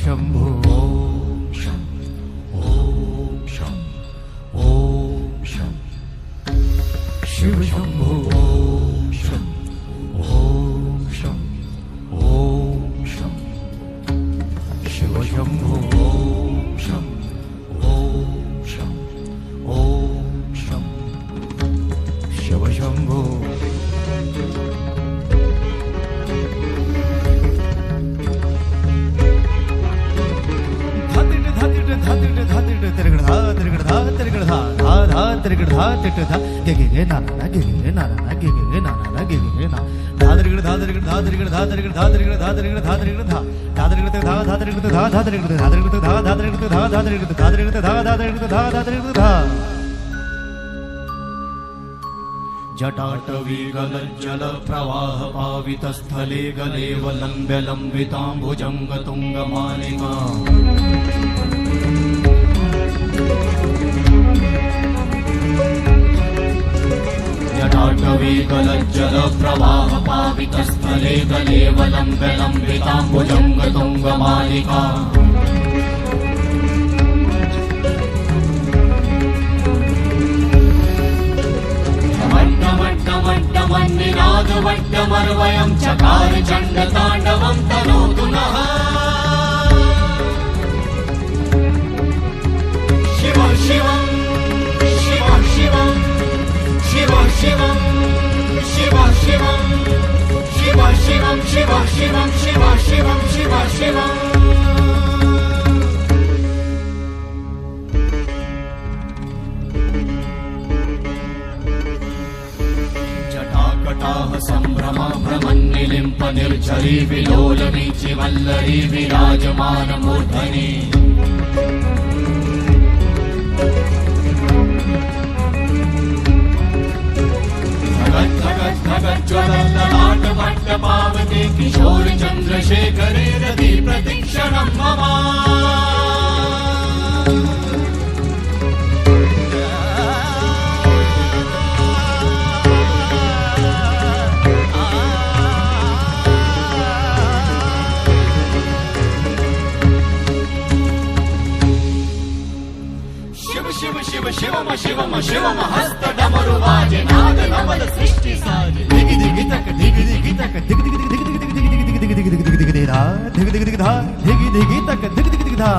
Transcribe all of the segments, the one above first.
शंभो ओम शं ओम शं ओम शं शिव शंभो ओम शं ओम शं ओम शं शिव शंभो ओम शं ओम शं ओम शं शिव शंभो जटाटवी गलज्जल प्रवाह पावितस्थले गलेवलम्ब्य लम्बिताम्बुजङ्ग तुङ्गमालिका जटाटवी गलज्जल प्रवाह पावितस्थले गलेवलम्ब्य लम्बिताम्बुजङ्ग तुङ्गमालिका वट्टमर्वयं चकार चण्डताण्डवं तनोतु नः शिव शिवं शिव शिवं शिव शिवं शिव शिवं शिव शिवं शिव शिवं शिव शिवं शिव शिवं संभ्रम भ्रमन्निलिम्प निर्झरी विलोल वीचि वल्लरी विराजमान मूर्धनि धगत् धगत् धगत् ज्वलल्ललाट भट्ट पावते किशोर चन्द्रशेखरे रति प्रतिक्षणं मम शिवम शिवम शिवम हस्त डमरु वाजे नाद नवल सृष्टि साजे दिग दिग तक दिग दिग तक दिग दिग दिग दिग दिग दिग दिग दिग दिग दिग दिग धा दिग दिग दिग धा दिग दिग तक दिग दिग दिग धा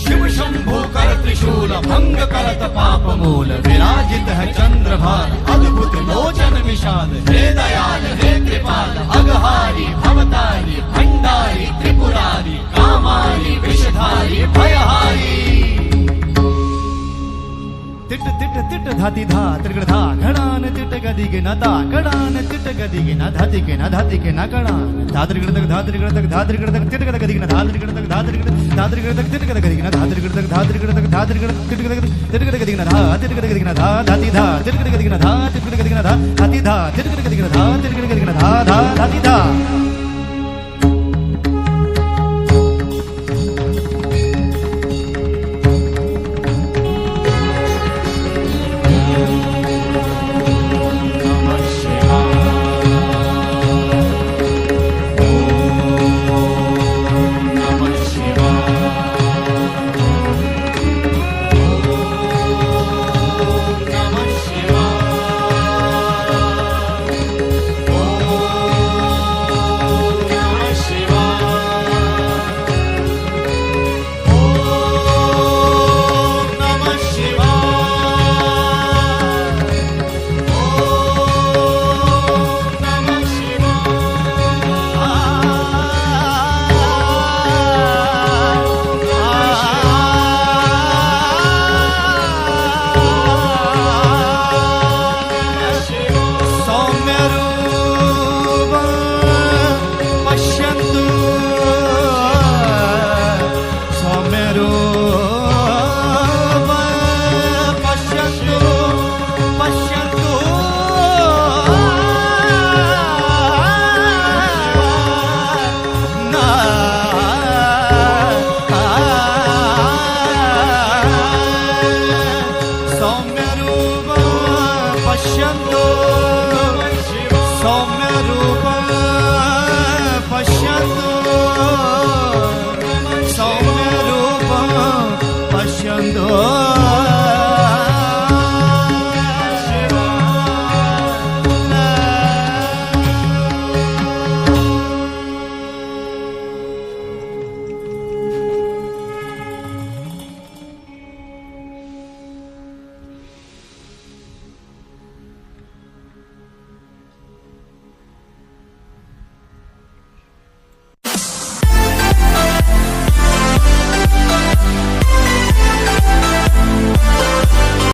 शिव शंभो कर त्रिशूल भंग करत पाप मूल विराजित है चंद्रभान अद्भुत लोचन विशाल हे दयाल हे कृपाल अघहारी भवतारी भंडारी त्रिपुरारी कामारी विषधारी भयहारी तिट तिट तिट धाति धा त्रिगण धा घड़ान तिट गदि के नता घड़ान तिट गदि के न धाति के न धाति के न घड़ान धात्रिगण तक धात्रिगण तक धात्रिगण तक तिट गद गदि के न धात्रिगण तक धात्रिगण तक तिट गद गदि के न धात्रिगण तक धात्रिगण तक धात्रिगण तिट गद गदि के न धा तिट गद गदि के न धा धाति धा तिट गद गदि के न धा तिट गद गदि के न धा धाति धा तिट गद गदि के न धा तिट गद गदि के न धा धा धाति धा पश्यन्तु